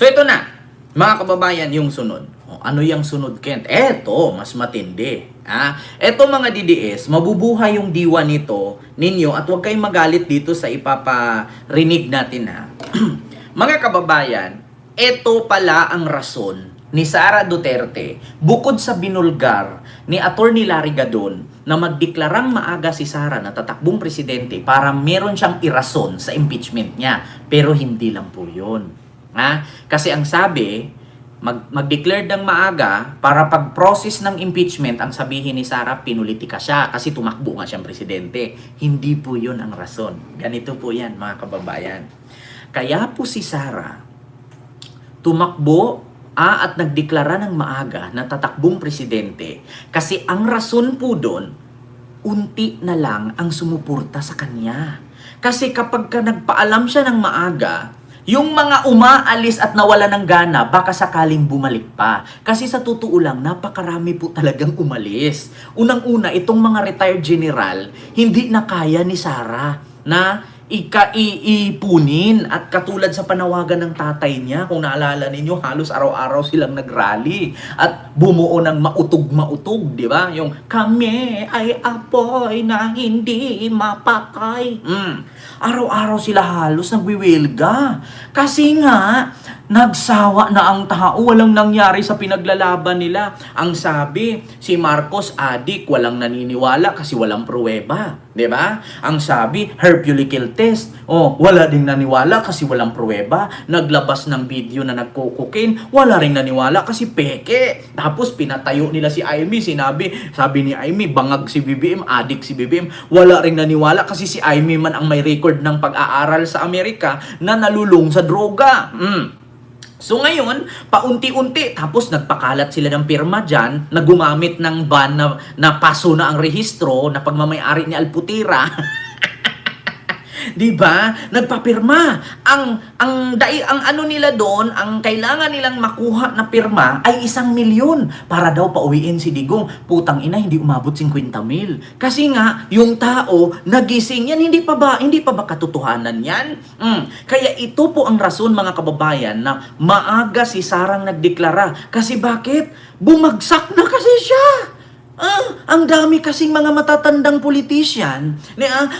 So ito na, mga kababayan, yung sunod. Ano yung sunod, Kent? Eto, mas matindi. Eto mga DDS, mabubuhay yung diwa nito ninyo at huwag kayong magalit dito sa ipaparinig natin Mga kababayan, eto pala ang rason ni Sara Duterte bukod sa binulgar ni Attorney Larry Gadon na magdeklarang maaga si Sara na tatakbong presidente para meron siyang irason sa impeachment niya. Pero hindi lang po yun. Kasi ang sabi, mag-declare ng maaga para pag-process ng impeachment, ang sabihin ni Sara, pinulitika siya kasi tumakbo nga siyang presidente. Hindi po yun ang rason. Ganito po yan, mga kababayan. Kaya po si Sara tumakbo at nagdeklara ng maaga na tatakbong presidente kasi ang rason po doon, unti na lang ang sumuporta sa kanya. Kasi kapag nagpaalam siya ng maaga, yung mga umaalis at nawala ng gana, baka sakaling bumalik pa. Kasi sa totoo lang, napakarami po talagang umalis. Unang-una, itong mga retired general, hindi na kaya ni Sara na iipunin. At katulad sa panawagan ng tatay niya, kung naalala ninyo, halos araw-araw silang nagrally at bumuo ng mautog-mautog, di ba? Yung kami ay apoy na hindi mapatay. Araw-araw sila halos nagwiwilga. Kasi nga, nagsawa na ang tao, walang nangyari sa pinaglalaban nila. Ang sabi, si Marcos adik, walang naniniwala kasi walang pruweba. Diba? Ang sabi, Herculean test. Wala ding naniwala kasi walang pruweba. Naglabas ng video na nagkukukin, wala ring naniwala kasi peke. Tapos pinatayo nila si Amy, sabi ni Amy, bangag si BBM, adik si BBM. Wala ring naniwala kasi si Amy man ang may record ng pag-aaral sa Amerika na nalulung sa droga. So ngayon, paunti-unti, tapos nagpakalat sila ng pirma dyan, na gumamit ng ban na paso na ang rehistro na pagmamayari ni Alputira. Diba? Nagpapirma. Ang ano nila doon, ang kailangan nilang makuha na pirma ay 1,000,000 para daw pauwiin si Digong. Putang ina, hindi umabot 50,000. Kasi nga, yung tao nagising yan, hindi pa ba katotohanan yan? Kaya ito po ang rason, mga kababayan, na maaga si Sarang nagdeklara. Kasi bakit? Bumagsak na kasi siya. Ang dami kasing mga matatandang politician,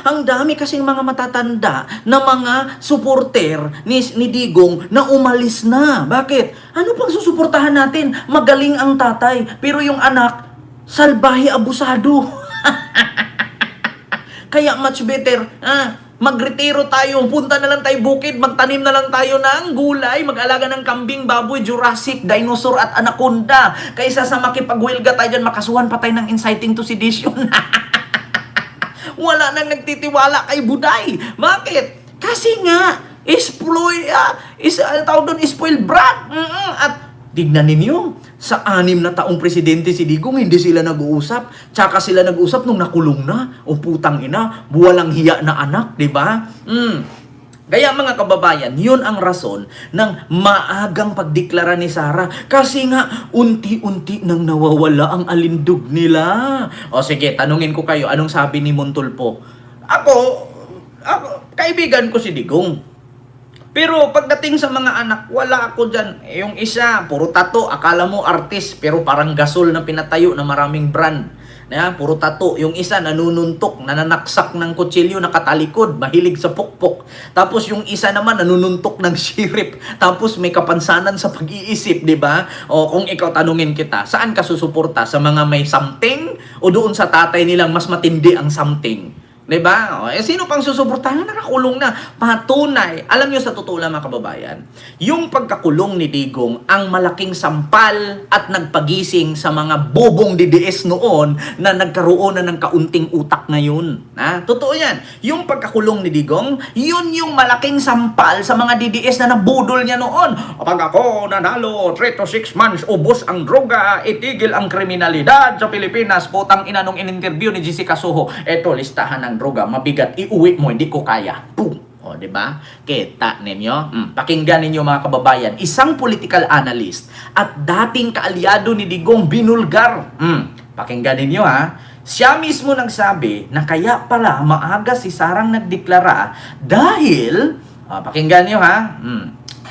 ang dami kasing mga matatanda na mga supporter ni Digong na umalis na. Bakit? Ano pang susuportahan natin? Magaling ang tatay, pero yung anak, salbahe abusado. Kaya much better, magretiro tayo, punta na lang tayo bukid, magtanim na lang tayo ng gulay, mag-alaga ng kambing, baboy, Jurassic, dinosaur at anaconda. Kaysa sa makipagwilga tayo dyan, makasuhan pa tayo ng inciting to sedition. Wala nang nagtitiwala kay Buday. Bakit? Kasi nga, spoiled brat. At tignan ninyo, sa 6 na taong presidente si Digong, hindi sila nag-uusap. Tsaka sila nag-uusap nung nakulong na. O putang ina, buwalang hiya na anak, di ba? Kaya mga kababayan, yun ang rason ng maagang pagdeklara ni Sara. Kasi nga, unti-unti nang nawawala ang alindog nila. O sige, tanungin ko kayo, anong sabi ni Montulpo? Ako, kaibigan ko si Digong. Pero pagdating sa mga anak, wala ako dyan. Yung isa, puro tato. Akala mo artist, pero parang gasol na pinatayo na maraming brand. Puro tato. Yung isa, nanununtok, nananaksak ng kutsilyo, nakatalikod, mahilig sa pukpok. Tapos yung isa naman, nanununtok ng sirip. Tapos may kapansanan sa pag-iisip, di ba? O kung ikaw tanungin kita, saan ka susuporta? Sa mga may something? O doon sa tatay nilang mas matindi ang something? Diba? Sino pang susuportahan? Nakakulong na. Patunay. Alam nyo sa totoo lang, mga kababayan, yung pagkakulong ni Digong ang malaking sampal at nagpagising sa mga bobong DDS noon na nagkaroon na ng kaunting utak ngayon. Totoo yan. Yung pagkakulong ni Digong, yun yung malaking sampal sa mga DDS na nabudol niya noon. Pag ako nanalo, 3 to 6 months, ubos ang droga, itigil ang kriminalidad sa Pilipinas. Putang ina nung in-interview ni Jessica Soho. Eto, listahan ng droga, mabigat, iuwi mo, hindi ko kaya. Boom! O, diba? Kita ninyo? Pakinggan ninyo, mga kababayan. Isang political analyst at dating kaalyado ni Digong binulgar. Pakinggan ninyo, Siya mismo nagsabi na kaya pala maaga si Sarang nagdeklara dahil, pakinggan nyo,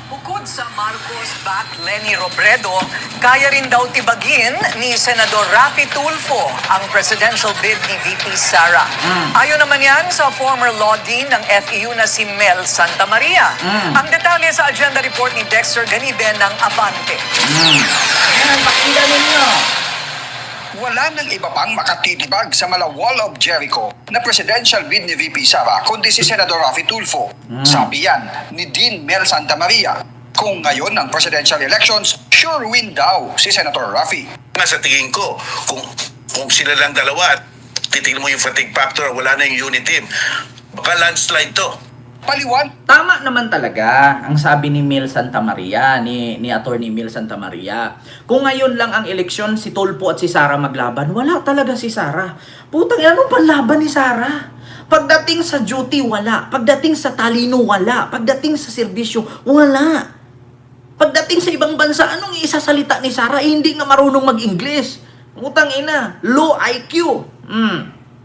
Bukod Bukod sa Marcos-backed Leni Robredo, kaya rin daw tibagin ni Senador Raffy Tulfo ang presidential bid ni VP Sara. Ayon naman yan sa former law dean ng FEU na si Mel Santamaria. Ang detalye sa agenda report ni Dexter Ganibe ng Abante. Ayan, pakinggan ninyo. Wala nang iba pang makatitibag sa mala Wall of Jericho na presidential bid ni VP Sara kundi si Senador Raffy Tulfo. Sabi yan ni Dean Mel Santamaria. Kung ngayon ang presidential elections, sure win daw si Senator Raffy. Sa tingin ko, kung sila lang dalawa at titignan mo yung fatigue factor, wala na yung unit team, baka landslide to. Paliwan, Tama naman talaga ang sabi ni Mel Santamaria, ni Attorney Mel Santamaria. Kung ngayon lang ang eleksyon, si Tulfo at si Sara maglaban, wala talaga si Sara. Putang, ano panlaban ni Sara? Pagdating sa duty, wala. Pagdating sa talino, wala. Pagdating sa serbisyo, wala. Pagdating sa ibang bansa, anong isasalita ni Sara? Hindi nga marunong mag-English. Putang ina, low IQ.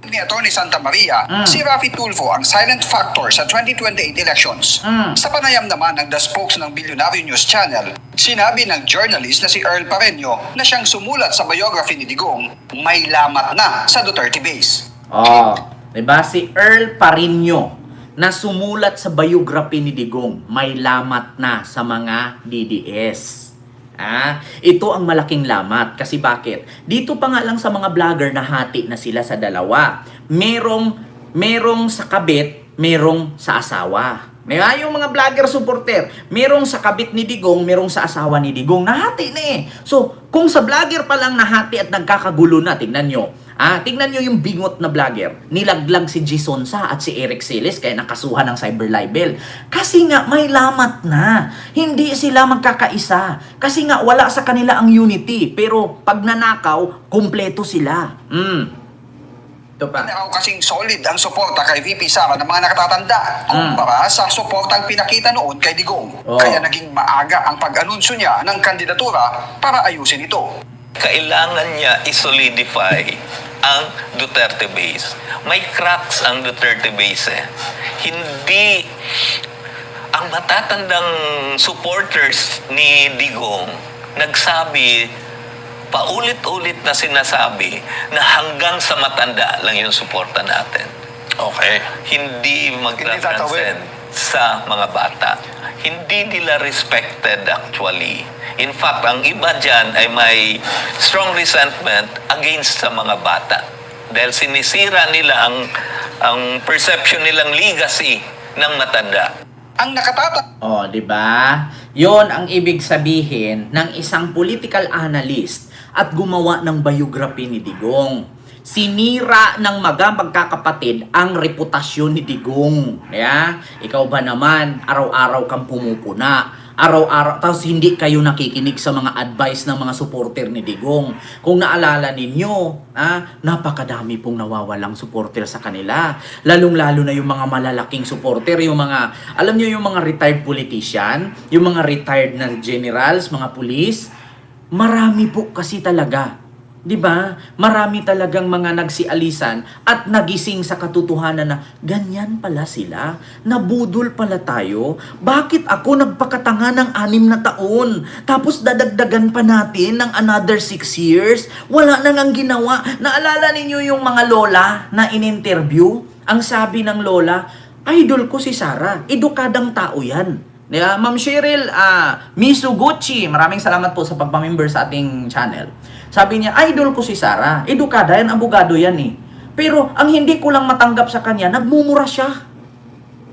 ni Atty. Santamaria, si Raffy Tulfo ang silent factor sa 2028 elections. Sa panayam naman ng The Spokes ng Billionaire News Channel, sinabi ng journalist na si Earl Pareño na siyang sumulat sa biography ni Digong, may lamat na sa Duterte base. Diba? Si Earl Pareño na sumulat sa biography ni Digong, may lamat na sa mga DDS. Ito ang malaking lamat. Kasi bakit? Dito pa nga lang sa mga vlogger na hati na sila sa dalawa. Merong sa kabit, merong sa asawa. Yung mga vlogger supporter, merong sa kabit ni Digong, merong sa asawa ni Digong. Nahati na eh. So, kung sa vlogger pa lang nahati at nagkakagulo na, tignan nyo. Tignan nyo yung bingot na vlogger. Nilaglag si Jason Sa at si Eric Celis kaya nakasuhan ng cyber libel. Kasi nga may lamat na. Hindi sila magkakaisa. Kasi nga wala sa kanila ang unity. Pero pag nanakaw, kumpleto sila. Ito pa. Kasing solid ang suporta kay VP Sara ng mga nakatatanda kumpara sa suportang pinakita noon kay Digong. Kaya naging maaga ang pag-anunsyo niya ng kandidatura para ayusin ito. Kailangan niya i-solidify ang Duterte base. May cracks ang Duterte base eh. Hindi ang matatandang supporters ni Digong nagsabi, paulit-ulit na sinasabi na hanggang sa matanda lang yung suporta natin. Okay. Hindi mag-transcend sa mga bata. Hindi nila respected actually. In fact, ang iba dyan ay may strong resentment against sa mga bata. Dahil sinisira nila ang perception nilang legacy ng matanda. Ang di ba? Yon ang ibig sabihin ng isang political analyst at gumawa ng biography ni Digong. Sinira ng magkakapatid ang reputasyon ni Digong. Ikaw ba naman, araw-araw kang pumupuna. Araw-araw, tapos hindi kayo nakikinig sa mga advice ng mga supporter ni Digong. Kung naalala ninyo, napakadami pong nawawalang supporter sa kanila. Lalong-lalo na yung mga malalaking supporter, yung mga, alam nyo yung mga retired politician, yung mga retired na generals, mga police, marami po kasi talaga. 'Di ba? Marami talagang mga nagsialisan at nagising sa katotohanan na ganyan pala sila. Nabudol pala tayo. Bakit ako nagpakatanga ng 6 na taon? Tapos dadagdagan pa natin ng another 6 years? Wala na ngang ginawa. Naalala ninyo yung mga lola na in-interview? Ang sabi ng lola, idol ko si Sara. Edukadang tao yan. Ma'am Cheryl Misuguchi, maraming salamat po sa pagpamember sa ating channel. Sabi niya, idol ko si Sara. Edukada yan, abogado yan eh. Pero ang hindi ko lang matanggap sa kanya, nagmumura siya.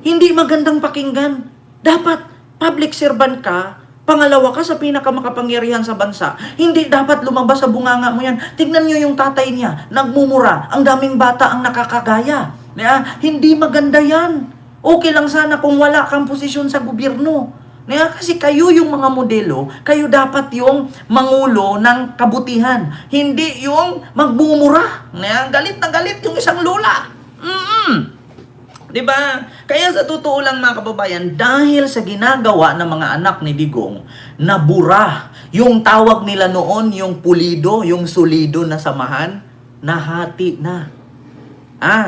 Hindi magandang pakinggan. Dapat public servant ka, pangalawa ka sa pinakamakapangyarihan sa bansa. Hindi dapat lumabas sa bunganga mo yan. Tignan niyo yung tatay niya, nagmumura. Ang daming bata ang nakakagaya. Hindi maganda yan. Okay lang sana kung wala kang posisyon sa gobyerno. Kasi kayo yung mga modelo, kayo dapat yung mangulo ng kabutihan. Hindi yung magbumura. Galit na galit yung isang lola. Diba? Kaya sa totoo lang mga kababayan, dahil sa ginagawa ng mga anak ni Digong, nabura. Yung tawag nila noon, yung pulido, yung solido na samahan, nahati na.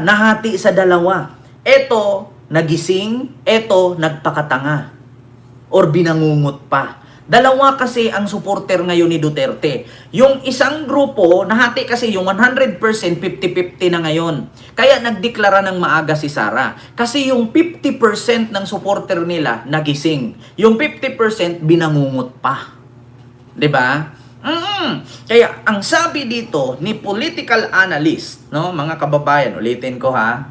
Nahati sa dalawa. Eto, nagising, eto, nagpakatanga. or binangungot pa? Dalawa kasi ang supporter ngayon ni Duterte. Yung isang grupo, nahati kasi yung 100%, 50-50 na ngayon. Kaya nagdeklara ng maaga si Sara. Kasi yung 50% ng supporter nila nagising. Yung 50% binangungot pa. 'Di ba? Kaya ang sabi dito ni political analyst, no, mga kababayan, ulitin ko ha.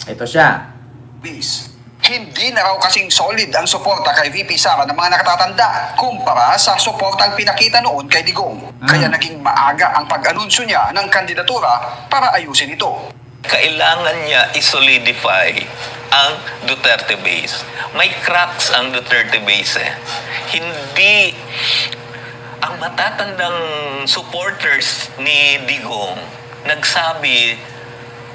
Ito siya. Please. Hindi na raw kasing solid ang suporta kay VP Sara ng mga nakatatanda kumpara sa suportang pinakita noon kay Digong. Kaya naging maaga ang pag-anunsyo niya ng kandidatura para ayusin ito. Kailangan niya i-solidify ang Duterte base. May cracks ang Duterte base eh. Hindi ang matatandang supporters ni Digong nagsabi,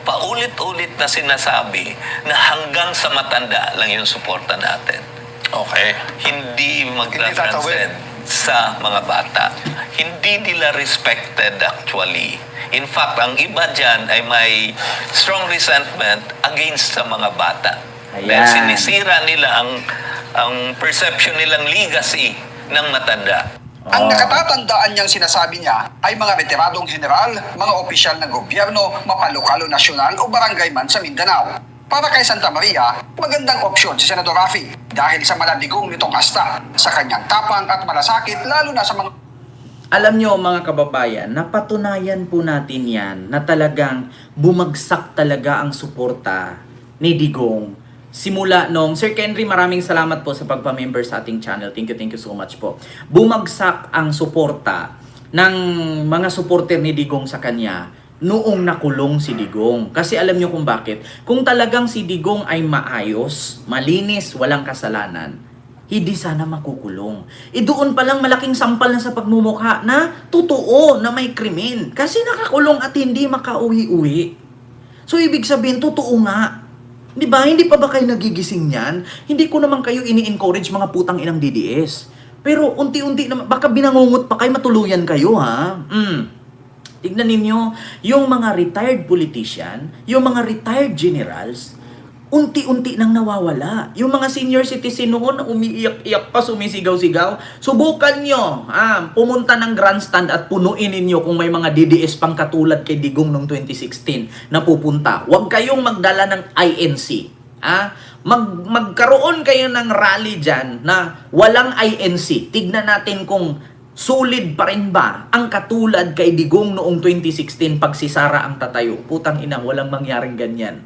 paulit-ulit na sinasabi na hanggang sa matanda lang yung suporta natin. Okay. Hindi magta-transcend sa mga bata. Hindi nila respected actually. In fact, ang iba dyan ay may strong resentment against sa mga bata. Ayan. Dahil sinisira nila ang perception nilang legacy ng matanda. Ang nakatatandaan niyang sinasabi niya ay mga retiradong general, mga opisyal ng gobyerno, mapalokalo nasyonal o barangay man sa Mindanao. Para kay Santa Maria, magandang opsyon si Senador Rafi dahil sa maladigong nitong asta, sa kanyang tapang at malasakit lalo na sa mga... Alam nyo mga kababayan, napatunayan po natin yan na talagang bumagsak talaga ang suporta ni Digong. Simula nung, Sir Kenry, maraming salamat po sa pagpa-member sa ating channel. Thank you so much po. Bumagsak ang suporta ng mga supporter ni Digong sa kanya noong nakulong si Digong. Kasi alam nyo kung bakit. Kung talagang si Digong ay maayos, malinis, walang kasalanan, hindi sana makukulong. Doon pa lang malaking sampal na sa pagmumukha na totoo na may krimen. Kasi nakakulong at hindi makauwi-uwi. So ibig sabihin, totoo nga. Di ba? Hindi pa ba kayo nagigising niyan? Hindi ko naman kayo ini-encourage mga putang inang DDS. Pero unti-unti naman, baka binangungot pa kayo, matuluyan kayo ha. Tignan ninyo, yung mga retired politician, yung mga retired generals, unti-unti nang nawawala. Yung mga senior citizen noon, umiiyak-iyak pa, sumisigaw-sigaw. Subukan nyo, pumunta ng grandstand at punuin ninyo kung may mga DDS pang katulad kay Digong noong 2016 na pupunta. Huwag kayong magdala ng INC. Magkaroon kayo ng rally dyan na walang INC. Tignan natin kung solid pa rin ba ang katulad kay Digong noong 2016 pag si Sara ang tatayo. Putang ina, walang mangyaring ganyan.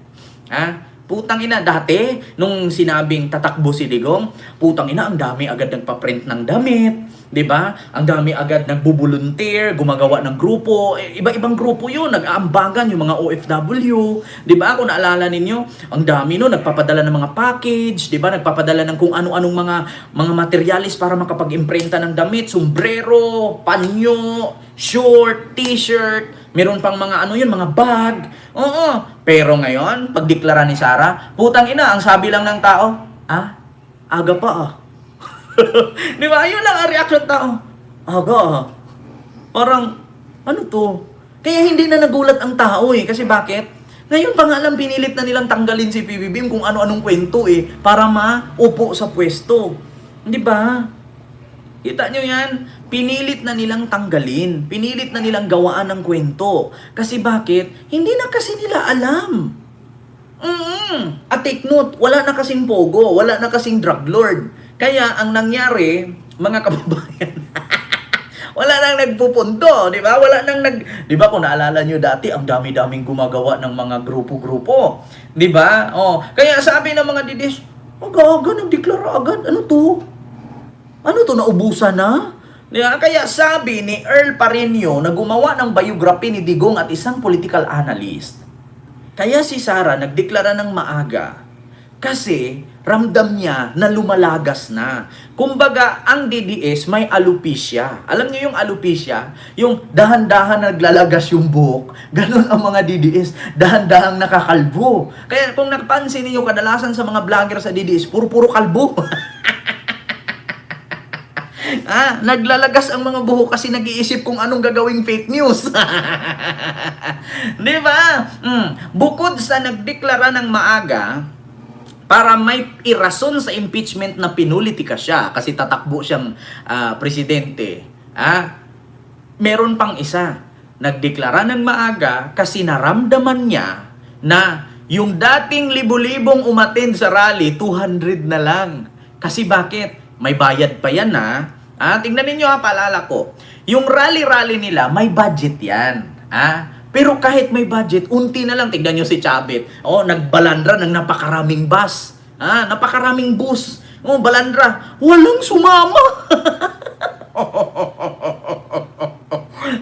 Putang ina, dati, nung sinabing tatakbo si Digong, putang ina, ang dami agad nagpa-print ng damit, di ba? Ang dami agad nagbubulunteer, gumagawa ng grupo, iba-ibang grupo yun, nag-aambagan yung mga OFW, di ba? Kung naalala ninyo, ang dami no, nagpapadala ng mga package, di ba? Nagpapadala ng kung ano-anong mga materialis para makapag-imprenta ng damit, sombrero, panyo, short, t-shirt, meron pang mga mga bag. Oo. Pero ngayon, pagdeklara ni Sara, putang ina, ang sabi lang ng tao, aga pa Di ba? Yun lang ang reaction ng tao. Aga Parang, ano to? Kaya hindi na nagulat ang tao Kasi bakit? Ngayon pa nga lang pinilit na nilang tanggalin si PBBM kung ano-anong kwento para maupo sa pwesto. Di ba? Kita nyo yan? Pinilit na nilang tanggalin. Pinilit na nilang gawaan ng kwento. Kasi bakit? Hindi na kasi nila alam. At take note, wala na kasing pogo, wala na kasing drug lord. Kaya ang nangyari, mga kababayan, wala nang nagpupunto, di ba? Wala nang di ba kung naalala nyo dati, ang dami-daming gumagawa ng mga grupo-grupo. Di ba? Kaya sabi ng mga didis, aga, nagdeklara agad. Ano to, naubusan na? Kaya sabi ni Earl Pareño na gumawa ng biography ni Digong at isang political analyst, kaya si Sara nagdeklara ng maaga kasi ramdam niya na lumalagas na. Kumbaga, ang DDS may alopecia. Alam niyo yung alopecia? Yung dahan-dahan naglalagas yung buhok. Ganon ang mga DDS. Dahan-dahang nakakalbo. Kaya kung napansin niyo kadalasan sa mga vlogger sa DDS, puro kalbo. Naglalagas ang mga buhok kasi nag-iisip kung anong gagawing fake news. Di ba? Bukod sa nagdeklara ng maaga, para may irason sa impeachment na pinulitika siya kasi tatakbo siyang presidente. Meron pang isa, nagdeklara ng maaga kasi naramdaman niya na yung dating libo-libong umattend sa rally, 200 na lang. Kasi bakit? May bayad pa yan tingnan ninyo paalala ko. Yung rally-rally nila, may budget yan. Pero kahit may budget, unti na lang. Tignan nyo si Chavit. Nagbalandra ng napakaraming bus. Napakaraming bus. Balandra. Walang sumama.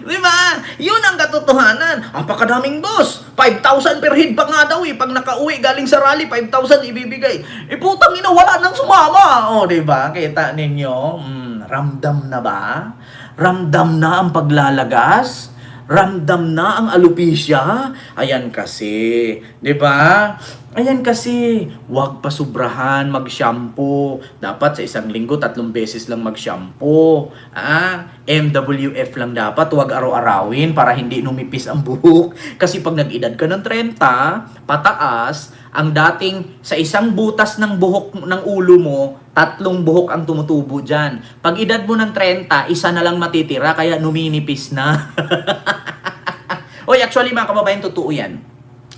Diba? Yun ang katotohanan. Napakadaming bus. 5,000 per head pa nga daw pag nakauwi galing sa rally, 5,000 ibibigay. Putang ina, wala nang sumama. Diba? Kita ninyo? Ramdam na ba? Ramdam na ang paglalagas? Ramdam na ang alopecia? Ayan kasi, 'di ba? Ayan kasi, huwag pasubrahan mag-shampoo. Dapat sa isang linggo 3 beses lang mag-shampoo. MWF lang dapat, huwag araw-arawin para hindi numipis ang buhok. Kasi pag nag-edad ka ng 30, pataas, ang dating sa isang butas ng buhok ng ulo mo, 3 buhok ang tumutubo dyan. Pag edad mo ng 30, isa na lang matitira, kaya numinipis na. Actually mga kababayan, totoo yan.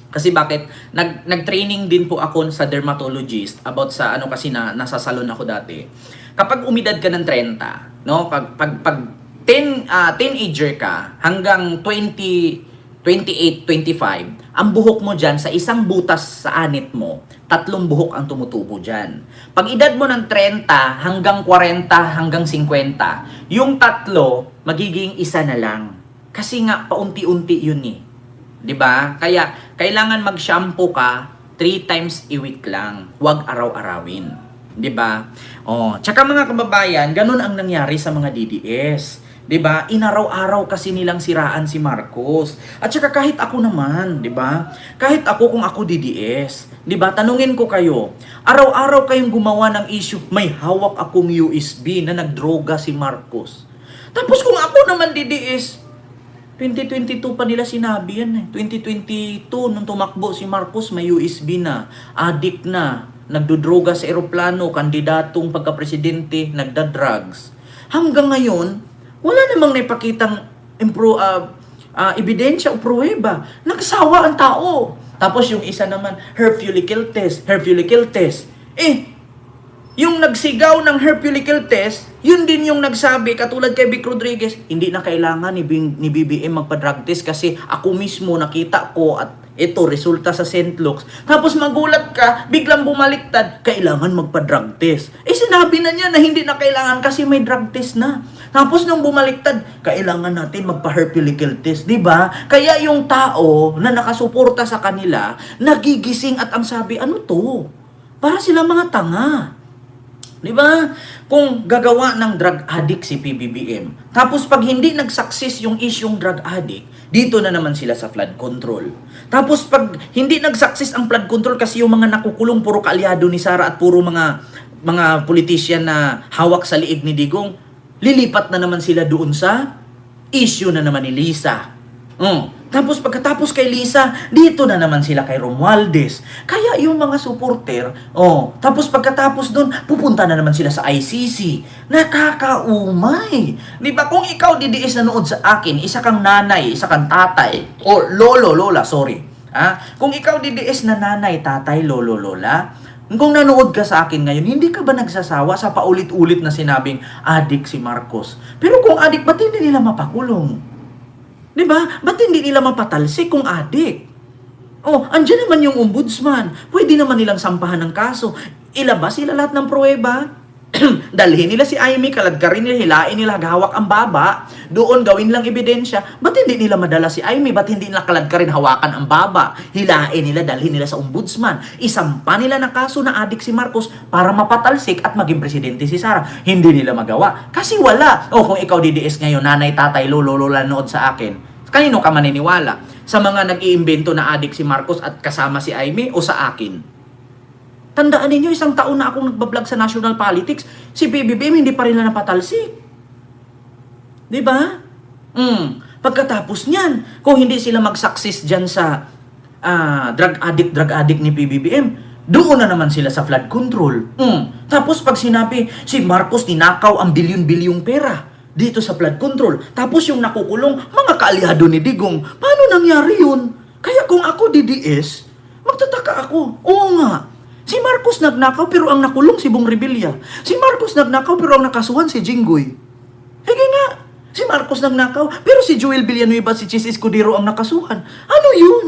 Kasi bakit? Nag-training din po ako sa dermatologist about sa kasi nasa salon ako dati. Kapag umidad ka ng 30, no? Pag teenager ka hanggang 20, 28, 25, ang buhok mo dyan sa isang butas sa anit mo, 3 buhok ang tumutubo dyan. Pag edad mo ng 30 hanggang 40 hanggang 50, yung 3 magiging isa na lang. Kasi nga paunti-unti yun 'Di ba? Kaya kailangan mag-shampoo ka 3 times a week lang. Huwag araw-arawin. 'Di ba? Tsaka mga kababayan, ganun ang nangyari sa mga DDS. 'Di ba? Inaraw-araw kasi nilang siraan si Marcos. At tsaka kahit ako naman, 'di ba? Kahit ako kung ako DDS, 'di ba? Tanungin ko kayo, araw-araw kayong gumawa ng issue, may hawak akong USB na nagdroga si Marcos. Tapos kung ako naman DDS, 2022 pa nila sinabi yan 2022, nung tumakbo si Marcos, may USB na, addict na, nagdodroga sa eroplano, kandidatong pagka-presidente, nagda-drugs. Hanggang ngayon, wala namang naipakitang ebidensya o pruweba. Nagsawa ang tao. Tapos yung isa naman, hair follicle test. Yung nagsigaw ng hair follicle test, yun din yung nagsabi, katulad kay Vic Rodriguez, hindi na kailangan ni BBM magpa-drug test kasi ako mismo nakita ko at ito, resulta sa St. Luke's. Tapos magulat ka, biglang bumaliktad, kailangan magpa-drug test. Sinabi na niya na hindi na kailangan kasi may drug test na. Tapos nung bumaliktad, kailangan natin magpa-hair follicle test, di ba? Kaya yung tao na nakasuporta sa kanila, nagigising at ang sabi, ano to? Para sila mga tanga. Di ba? Kung gagawa ng drug addict si PBBM, tapos pag hindi nag-success yung isyong drug addict, dito na naman sila sa flood control. Tapos pag hindi nag-success ang flood control kasi yung mga nakukulong puro kaalyado ni Sara at puro mga politician na hawak sa liig ni Digong, lilipat na naman sila doon sa issue na naman ni Lisa. Tapos pagkatapos kay Lisa, dito na naman sila kay Romualdez. Kaya yung mga supporter, tapos pagkatapos doon, pupunta na naman sila sa ICC. Nakakaumay. Di ba? Kung ikaw DDS nanood sa akin, isa kang nanay, isa kang tatay, o lola, sorry. Kung ikaw DDS na nanay, tatay, lola, kung nanood ka sa akin ngayon, hindi ka ba nagsasawa sa paulit-ulit na sinabing addict si Marcos? Pero kung addict, ba't hindi nila mapakulong? Diba? Ba't hindi nila mapatalsik kung adik? Andyan naman yung ombudsman. Pwede naman nilang sampahan ng kaso. Ilabas sila lahat ng pruweba. Dalhin nila si Amy, kaladkarin nila, hilain nila, hawak ang baba. Doon gawin lang ebidensya. Ba't hindi nila madala si Amy? Ba't hindi nila kaladkarin, hawakan ang baba? Hilain nila, dalhin nila sa ombudsman. Isampa nila ng kaso na adik si Marcos para mapatalsik at maging presidente si Sara. Hindi nila magawa. Kasi wala. Kung ikaw DDS ngayon, nanay, tatay, lolo, lola, nood sa akin, kanino ka maniniwala? Sa mga nag-iimbento na adik si Marcos at kasama si Amy o sa akin? Tandaan ninyo, 1 taon na akong nagbablog sa national politics, si BBM hindi pa rin na napatalsik. Diba? Pagkatapos niyan, kung hindi sila mag-success dyan sa drug addict ni PBBM, doon na naman sila sa flood control. Tapos pag sinabi, si Marcos ninakaw ang bilyon-bilyong pera dito sa flood control. Tapos yung nakukulong, mga kaalyado ni Digong. Paano nangyari yun? Kaya kung ako DDS, magtataka ako. Oo nga, si Marcos nagnakaw pero ang nakulong si Bong Revilla. Si Marcos nagnakaw pero ang nakasuhan si Jinggoy. Hige nga, si Marcos nagnakaw pero si Joel Villanueva at si Chis Escudero ang nakasuhan. Ano yun?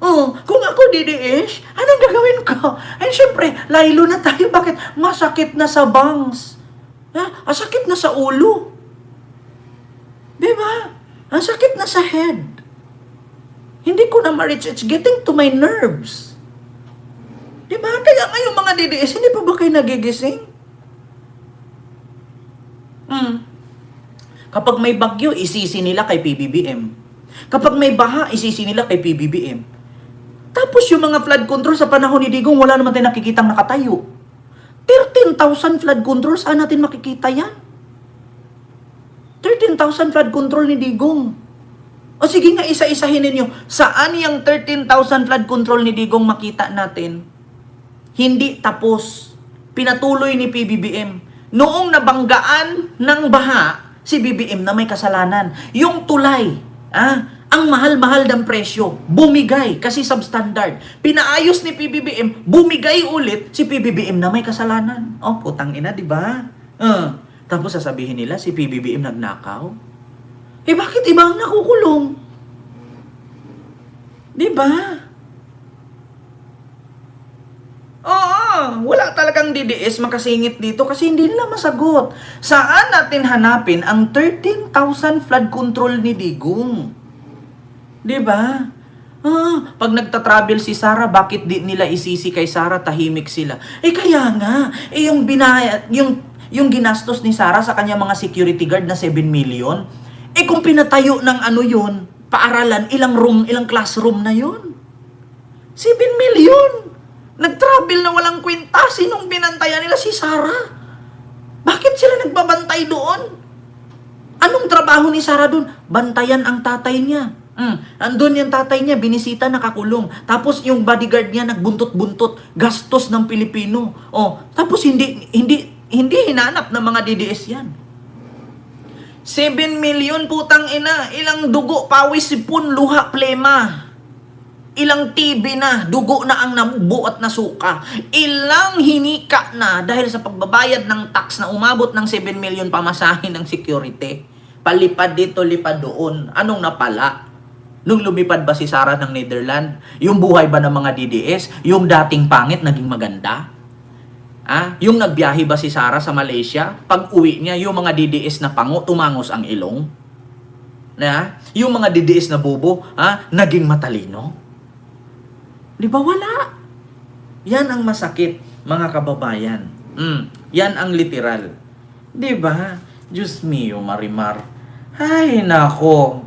Oh, kung ako DDS, anong gagawin ko? Eh, syempre, laylo na tayo. Bakit? Masakit na sa bangs. Ha? Ang sakit na sa ulo. Diba? Ang sakit na sa head. Hindi ko na ma-reach. It's getting to my nerves. Diba? Kaya ngayong mga DDS, hindi pa ba kayo nagigising? Kapag may bagyo, isisi nila kay PBBM. Kapag may baha, isisi nila kay PBBM. Tapos yung mga flood control sa panahon ni Digong, wala naman tayo nakikitang nakatayo. 13,000 flood control, saan natin makikita yan? 13,000 flood control ni Digong. O sige nga, isa-isahin ninyo. Saan yung 13,000 flood control ni Digong makita natin? Hindi tapos. Pinatuloy ni PBBM. Noong nabanggaan ng baha, si BBM na may kasalanan. Yung tulay, ang mahal-mahal ng presyo, bumigay kasi substandard. Pinaayos ni PBBM, bumigay ulit, si PBBM na may kasalanan. Oh, putang ina, di ba? Tapos sasabihin nila, si PBBM nagnakaw? Eh, bakit iba ang nakukulong? Di ba? Oo, wala talagang DDS makasingit dito kasi hindi nila masagot. Saan natin hanapin ang 13,000 flood control ni Digong? Diba? Pag nagta-travel si Sara, bakit di nila isisi kay Sara, tahimik sila? Eh kaya nga, yung binayad, yung ginastos ni Sara sa kanya mga security guard na 7 million, eh kung pinatayo ng ano yun, paaralan, ilang classroom na yun? 7 million! Nag-travel na walang kwenta, sinong binantayan nila? Si Sara. Bakit sila nagbabantay doon? Anong trabaho ni Sara doon? Bantayan ang tatay niya. Andun yung tatay niya, binisita, nakakulong. Tapos yung bodyguard niya nagbuntot-buntot, gastos ng Pilipino. Tapos hindi hinanap ng mga DDS yan. 7 million putang ina, ilang dugo, pawis, sipon, luha, plema. Ilang TV na, dugo na ang namubo at nasuka. Ilang hinika na dahil sa pagbabayad ng tax na umabot ng 7 million pamasahin ng security. Palipad dito, lipad doon. Anong napala? Nung lumipad ba si Sara ng Netherlands? Yung buhay ba ng mga DDS? Yung dating pangit naging maganda? Yung nagbiyahe ba si Sara sa Malaysia? Pag uwi niya, yung mga DDS na pango, tumangos ang ilong? Yung mga DDS na bobo, naging matalino? Di ba wala? Yan ang masakit, mga kababayan. Yan ang literal. Di ba? Diyos mio, Marimar. Ay, nako.